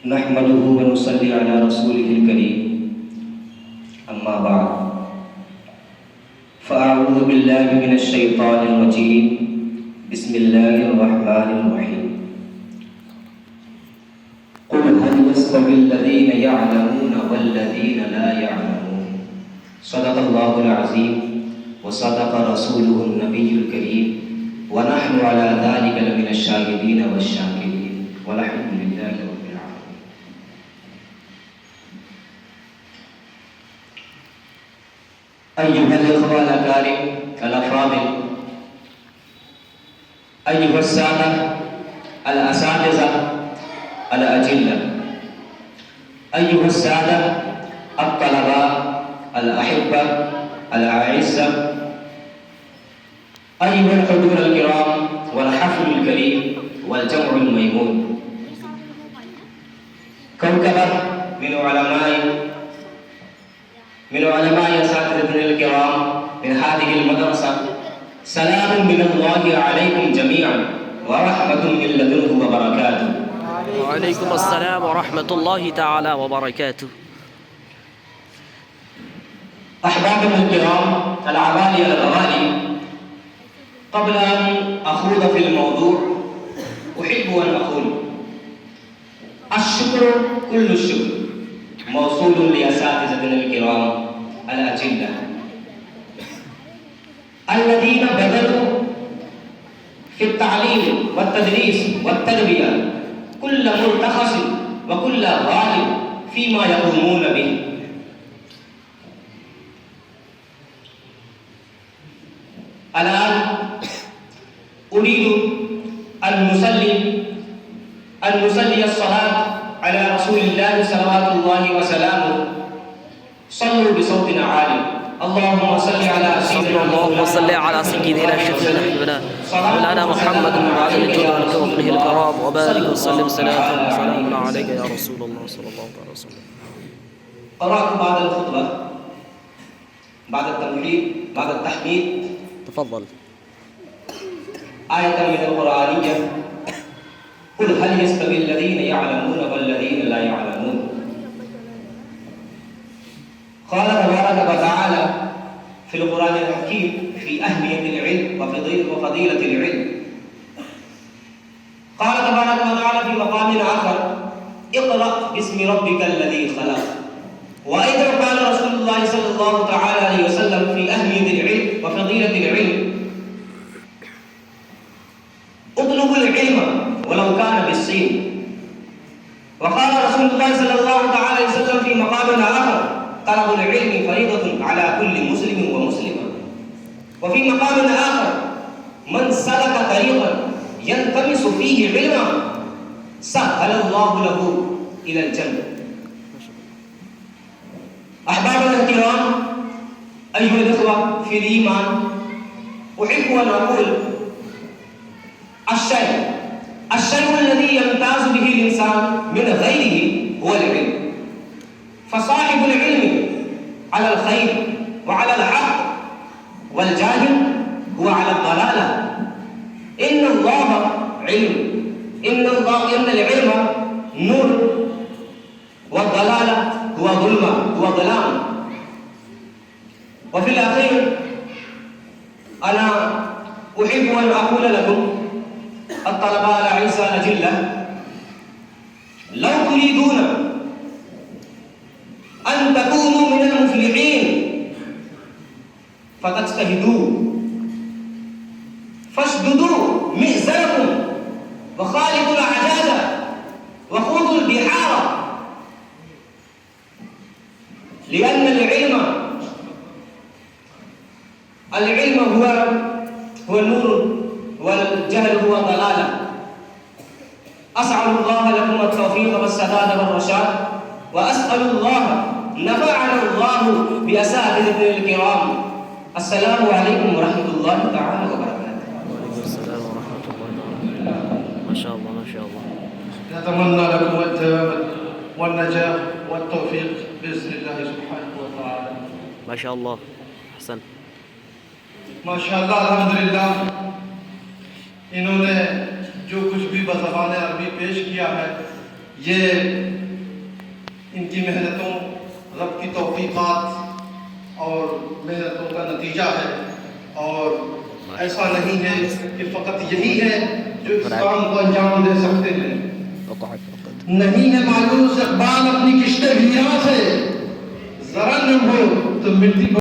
نحمده ونصلي على رسوله الكريم أما بعد فأعوذ بالله من الشيطان الرجيم بسم الله الرحمن الرحيم قل هل يستوي الذين يعلمون والذين لا يعلمون صدق الله العظيم وصدق رسوله النبي الكريم ونحن على ذلك لمن الشاهدين والشاكرين والحمد لله رب العالمين. أيها الإخوة الأكارم الأفاضل، أيها السادة الأساتذة الأجلة، أيها السادة الطلبة الأحبة الأعزة، أيها الحضور الكرام والحفل الكريم والجمع الميمون، كوكبة من علماء أساتذتنا الكرام من هذه المدرسة، سلام من الله عليكم جميعا ورحمة من لدنه وبركاته. وعليكم السلام ورحمة الله تعالى وبركاته. أحبابنا الكرام العوالي الغوالي، قبل أن أخوض في الموضوع أحب أن أقول الشكر كل الشكر موصول لأساتذتنا الكرام الأجلة الذين بذلوا في التعليم والتدريس والتربية كل مرتخص وكل غالب فيما يقومون به. الآن أريد أن نصلي الصلاة على رسول الله صلوات الله وسلامه. صلوا بصوت عالي. اللهم صل على سيدنا اللهم صل على سيدنا شفيعنا حبيبنا مولانا محمد وعلى آله وصحبه الكرام وبارك وسلم صلاة وسلام عليك يا رسول الله صلى الله عليه وسلم. قرأت بعد الخطبة بعد التحميد تفضل آية من القرآنية: قل هل يستوي الذين يعلمون والذين لا يعلمون. قال تبارك وتعالى في القرآن الحكيم في أهمية العلم وفضيلة العلم. قال تبارك وتعالى في مقام آخر: اقرأ باسم ربك الذي خلق. وأيضا قال رسول الله صلى الله تعالى عليه وسلم في أهمية العلم وفضيلة العلم: اطلبوا العلم ولو كان بالصين. وقال رسول الله صلى الله تعالى عليه وسلم في مقام آخر: طلب العلم فريضة على كل مسلم ومسلمة. وفي مقام آخر: من سلك طريقا يلتمس فيه علما سهل الله له إلى الجنة. أحبابنا الكرام، أيها الإخوة في الإيمان، أحب أن أقول الشيء الذي يمتاز به الإنسان من غيره هو العلم. فصاحب العلم على الخير وعلى الحق، والجاهل هو على الضلالة. إن الله علم، إن العلم نور، والضلالة هو ظلام. وفي الأخير أنا أحب أن أقول لكم الطلبة الأعزاء الأجلة: لو تريدون أن تكونوا من المفلحين فتجتهدوا، فاشددوا مئزركم وخالقوا الأعجاز وخوضوا البحار، لأن العلم هو النور والجهل هو ضلالة. أسأل الله لكم التوفيق والسداد والرشاد، وأسأل الله نفعنا الله بأساتذتنا الكرام. السلام عليكم ورحمة الله تعالى وبركاته. وعليكم السلام ورحمة الله وبركاته. ما شاء الله ما شاء الله. نتمنى لكم التوفيق والنجاح والتوفيق بإذن الله سبحانه وتعالى. ما شاء الله. أحسن. माशाअल्लाह अल्हम्दुलिल्लाह इन्होंने जो कुछ बज़बान अरबी पेश किया है, ये इनकी मेहनतों, रब की तौफ़ीक़ात और मेहनतों का नतीजा है। और ऐसा नहीं है कि फ़कत यही है जो इस काम को अंजाम दे सकते हैं, नहीं है मायूस इक़बाल अपनी किश्ते वीरां से, ज़रा न हो तो मिट्टी